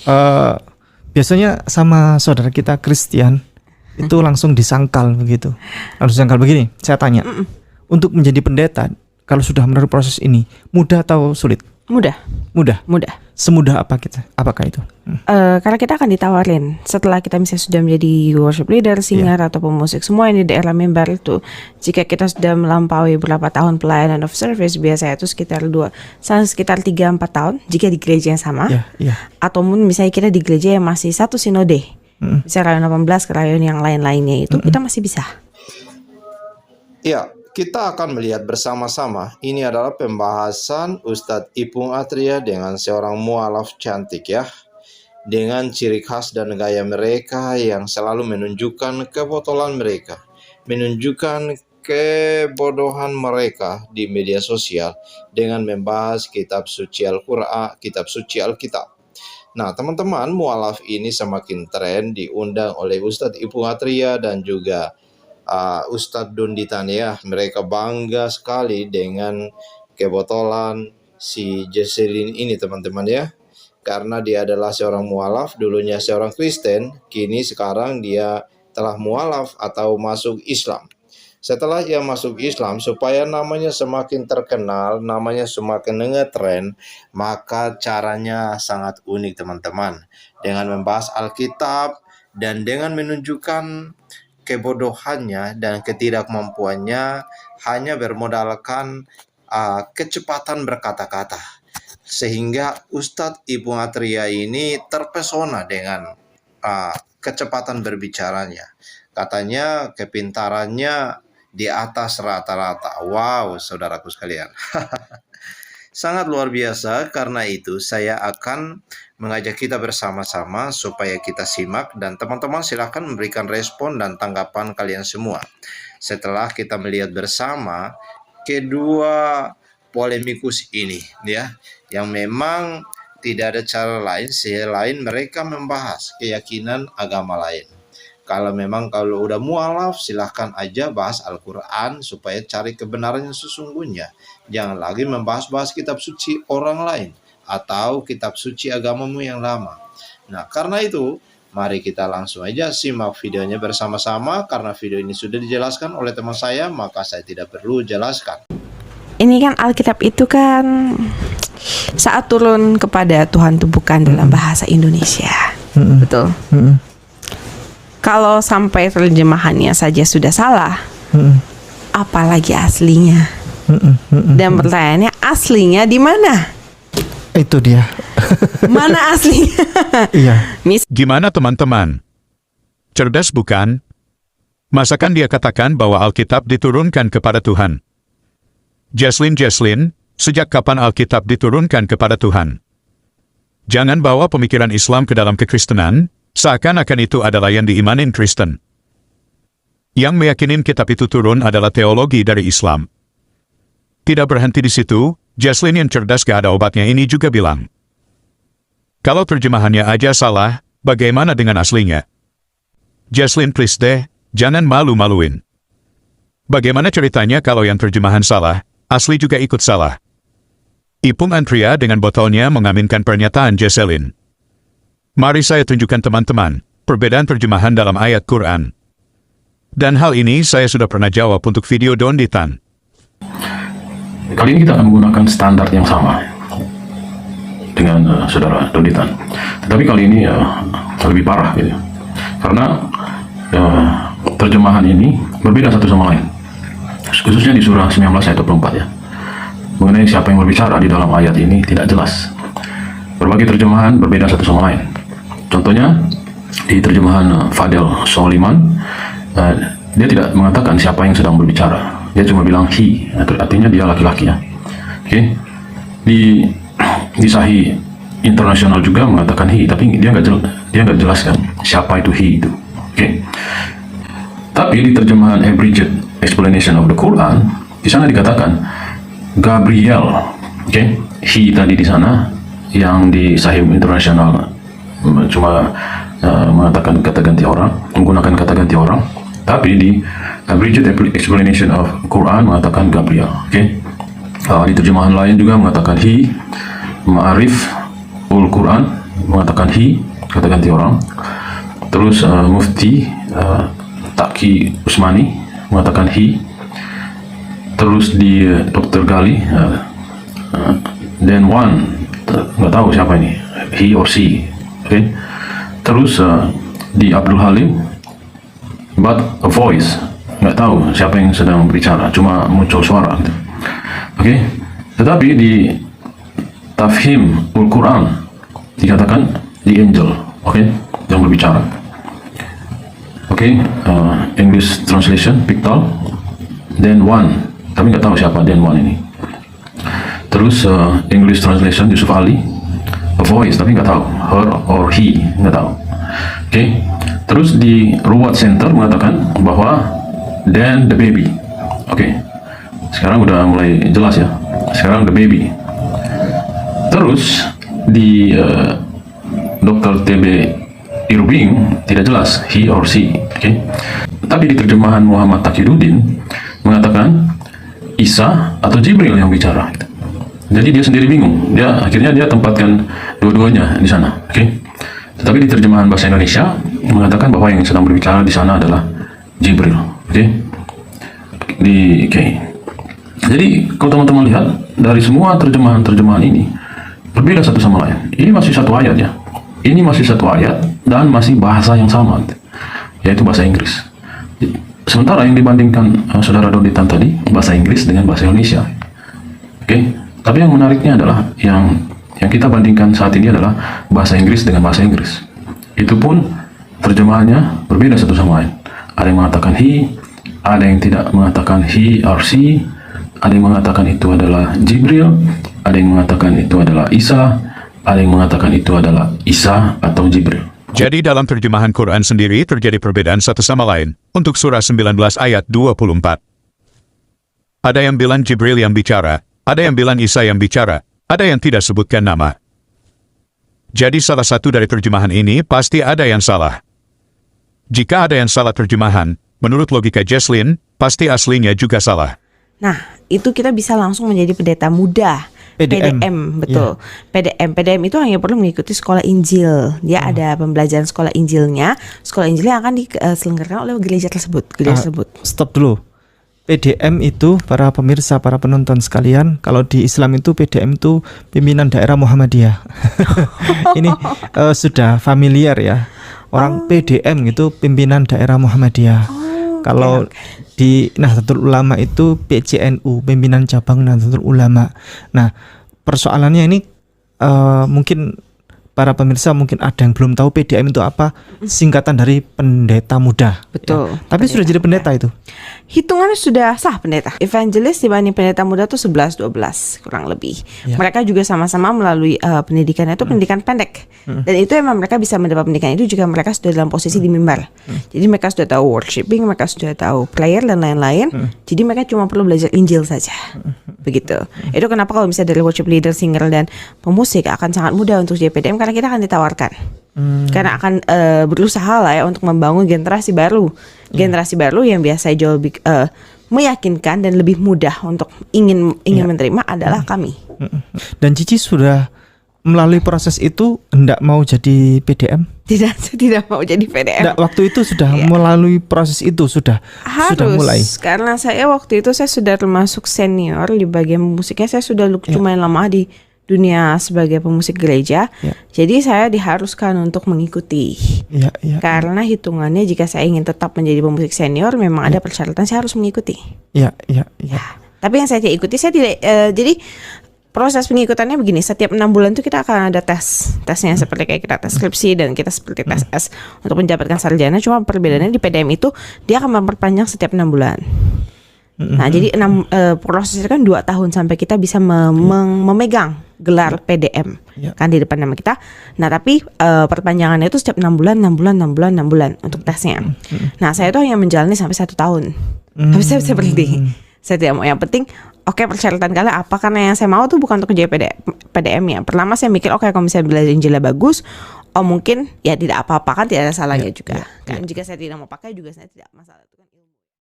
eh, biasanya sama saudara kita Kristen itu langsung disangkal begitu. Langsung disangkal begini. Saya tanya, untuk menjadi pendeta kalau sudah melalui proses ini mudah atau sulit? Mudah. Mudah. Semudah apa kita? Apakah itu? Karena kita akan ditawarin setelah kita misalnya sudah menjadi worship leader, singer atau pemusik, semua yang di daerah member itu, jika kita sudah melampaui berapa tahun pelayanan of service, biasanya itu sekitar 3-4 tahun jika di gereja yang sama, atau misalnya kita di gereja yang masih satu sinode, misalnya rayon 18 ke rayon yang lain-lainnya itu, kita masih bisa. Ya, kita akan melihat bersama-sama. Ini adalah pembahasan Ustadz Ipung Atria dengan seorang mualaf cantik ya. Dengan ciri khas dan gaya mereka yang selalu menunjukkan kebotolan mereka. Menunjukkan kebodohan mereka di media sosial dengan membahas kitab suci Al-Quran, kitab suci Alkitab. Nah, teman-teman, mualaf ini semakin tren diundang oleh Ustadz Ipung Atria dan juga Ustadz Donditan ya. Mereka bangga sekali dengan kebotolan si Jesselyn ini teman-teman ya. Karena dia adalah seorang mualaf, dulunya seorang Kristen, kini sekarang dia telah mualaf atau masuk Islam. Setelah ia masuk Islam, supaya namanya semakin terkenal, namanya semakin ngetren, maka caranya sangat unik teman-teman. Dengan membahas Alkitab dan dengan menunjukkan kebodohannya dan ketidakmampuannya hanya bermodalkan kecepatan berkata-kata. Sehingga Ustadz Ipung Atria ini terpesona dengan kecepatan berbicaranya. Katanya kepintarannya di atas rata-rata. Wow, saudaraku sekalian. Sangat luar biasa, karena itu saya akan mengajak kita bersama-sama supaya kita simak dan teman-teman silakan memberikan respon dan tanggapan kalian semua. Setelah kita melihat bersama kedua polemikus ini ya, yang memang tidak ada cara lain selain mereka membahas keyakinan agama lain. Kalau udah mualaf, silahkan aja bahas Al-Quran supaya cari kebenaran yang sesungguhnya. Jangan lagi membahas-bahas kitab suci orang lain atau kitab suci agamamu yang lama. Nah, karena itu, mari kita langsung aja simak videonya bersama-sama. Karena video ini sudah dijelaskan oleh teman saya, maka saya tidak perlu jelaskan. Ini kan Alkitab itu kan saat turun kepada Tuhan itu bukan dalam bahasa Indonesia. Betul. Kalau sampai terjemahannya saja sudah salah, apalagi aslinya. Dan pertanyaannya, aslinya di mana? Itu dia. Mana aslinya? Iya. Gimana teman-teman? Cerdas bukan? Masakan dia katakan bahwa Alkitab diturunkan kepada Tuhan? Jesselyn, sejak kapan Alkitab diturunkan kepada Tuhan? Jangan bawa pemikiran Islam ke dalam kekristenan, seakan-akan itu adalah yang diimanin Kristen. Yang meyakinin kitab itu turun adalah teologi dari Islam. Tidak berhenti di situ, Jesselyn yang cerdas gak ada obatnya ini juga bilang, kalau terjemahannya aja salah, bagaimana dengan aslinya? Jesselyn please deh, jangan malu-maluin. Bagaimana ceritanya kalau yang terjemahan salah, asli juga ikut salah? Ipung Atria dengan botolnya mengaminkan pernyataan Jesselyn. Mari saya tunjukkan teman-teman, perbedaan terjemahan dalam ayat Quran. Dan hal ini saya sudah pernah jawab untuk video Donditan. Kali ini kita akan menggunakan standar yang sama dengan saudara Donditan. Tetapi kali ini lebih parah gitu. Karena terjemahan ini berbeda satu sama lain. Khususnya di surah 19 ayat 24 ya. Mengenai siapa yang berbicara di dalam ayat ini tidak jelas. Berbagai terjemahan berbeda satu sama lain. Contohnya di terjemahan Fadel Soliman, dia tidak mengatakan siapa yang sedang berbicara. Dia cuma bilang he, artinya dia laki-laki ya. Oke. Di Sahih Internasional juga mengatakan he, tapi dia nggak jelaskan siapa itu he itu. Oke. Tapi di terjemahan Abridged Explanation of the Quran, di sana dikatakan Gabriel. Oke. He tadi di sana, yang di Sahih Internasional cuma mengatakan kata ganti orang, menggunakan kata ganti orang, tapi di Abridged Explanation of Quran mengatakan Gabriel. Oke. Di terjemahan lain juga mengatakan he, Ma'arif ul Quran mengatakan he, kata ganti orang. Terus Mufti Taqi Usmani mengatakan he. Terus di Dr. Gali then one, nggak tahu siapa ini, he or she, oke. Terus di Abdul Halim, but a voice, nggak tahu siapa yang sedang berbicara, cuma muncul suara, gitu. Oke. Tetapi di Tafhim Al-Quran dikatakan the angel, oke, yang berbicara. Oke, English translation Pickthall, then one, tapi nggak tahu siapa then one ini. Terus English translation Yusuf Ali, a voice, tapi nggak tahu her or he, nggak tahu. Oke. Terus di Ruwat Center mengatakan bahwa then the baby. Oke. Sekarang udah mulai jelas ya. Sekarang the baby. Terus di Dr. TB Irving tidak jelas he or she, oke. Tapi di terjemahan Muhammad Taqiyuddin mengatakan Isa atau Jibril yang bicara. Jadi dia sendiri bingung. Akhirnya dia tempatkan dua-duanya di sana, oke. Tetapi di terjemahan bahasa Indonesia mengatakan bahwa yang sedang berbicara di sana adalah Jibril, oke. Jadi kalau teman-teman lihat dari semua terjemahan ini berbeda satu sama lain. Ini masih satu ayat ya. Ini masih satu ayat dan masih bahasa yang sama, yaitu bahasa Inggris. Sementara yang dibandingkan saudara Doditan tadi bahasa Inggris dengan bahasa Indonesia. Oke. Tapi yang menariknya adalah yang kita bandingkan saat ini adalah bahasa Inggris dengan bahasa Inggris. Itu pun terjemahannya berbeda satu sama lain. Ada yang mengatakan he, ada yang tidak mengatakan he or she, ada yang mengatakan itu adalah Jibril, ada yang mengatakan itu adalah Isa, ada yang mengatakan itu adalah Isa atau Jibril. Jadi dalam terjemahan Quran sendiri terjadi perbedaan satu sama lain untuk surah 19 ayat 24. Ada yang bilang Jibril yang bicara, ada yang bilang Isa yang bicara, ada yang tidak sebutkan nama. Jadi salah satu dari terjemahan ini pasti ada yang salah. Jika ada yang salah terjemahan, menurut logika Jesslyn, pasti aslinya juga salah. Nah, itu kita bisa langsung menjadi pendeta muda. PDM, betul. Yeah. PDM itu hanya perlu mengikuti sekolah Injil. Dia ada pembelajaran sekolah Injilnya. Sekolah Injilnya akan diselenggarakan oleh gereja tersebut. Stop dulu. PDM itu para pemirsa, para penonton sekalian, kalau di Islam itu PDM itu pimpinan daerah Muhammadiyah. Ini sudah familiar ya. Orang PDM itu pimpinan daerah Muhammadiyah. Kalau di Nahdlatul Ulama itu PCNU, pimpinan cabang Nahdlatul Ulama. Nah, persoalannya ini mungkin para pemirsa mungkin ada yang belum tahu PDM itu apa, singkatan dari pendeta muda. Betul. Ya. Tapi sudah jadi pendeta itu. Hitungannya sudah sah pendeta. Evangelis dibanding pendeta muda tuh 11-12 kurang lebih. Ya. Mereka juga sama-sama melalui pendidikannya itu pendidikan pendek. Dan itu emang mereka bisa mendapat pendidikan itu jika mereka sudah dalam posisi di mimbar. Jadi mereka sudah tahu worshiping, mereka sudah tahu prayer dan lain-lain. Jadi mereka cuma perlu belajar Injil saja. Begitu. Itu kenapa kalau misalnya dari worship leader, singer dan pemusik akan sangat mudah untuk jadi PDM karena kita akan ditawarkan. Karena akan berusaha lah ya untuk membangun generasi baru. Generasi baru yang biasa jauh lebih meyakinkan dan lebih mudah untuk ingin menerima adalah kami. Dan Cici sudah melalui proses itu hendak mau jadi PDM? Tidak mau jadi PDM. Nggak, waktu itu sudah melalui proses itu sudah mulai. Karena saya waktu itu saya sudah termasuk senior di bagian musiknya. Saya sudah lumayan lama di dunia sebagai pemusik gereja. Jadi saya diharuskan untuk mengikuti. Karena hitungannya jika saya ingin tetap menjadi pemusik senior memang ada persyaratan saya harus mengikuti. Tapi yang saya tidak ikuti saya tidak jadi proses pengikutannya begini, setiap 6 bulan itu kita akan ada tesnya seperti kayak kita tes skripsi dan kita seperti tes S untuk mendapatkan sarjana. Cuma perbedaannya di PDM itu dia akan memperpanjang setiap 6 bulan. Nah jadi prosesnya kan 2 tahun sampai kita bisa memegang gelar PDM kan di depan nama kita. Nah tapi perpanjangannya itu setiap 6 bulan untuk tesnya. Nah saya itu hanya menjalani sampai 1 tahun. Habis saya bisa berhenti. Saya tidak mau, yang penting persyaratan kalian apa, karena yang saya mau tuh bukan untuk jadi PDM ya. Pertama saya mikir kalau misalnya belajar Injilnya bagus, mungkin ya tidak apa-apa kan, tidak ada salahnya juga kan. Jika saya tidak mau pakai juga saya tidak masalah itu kan.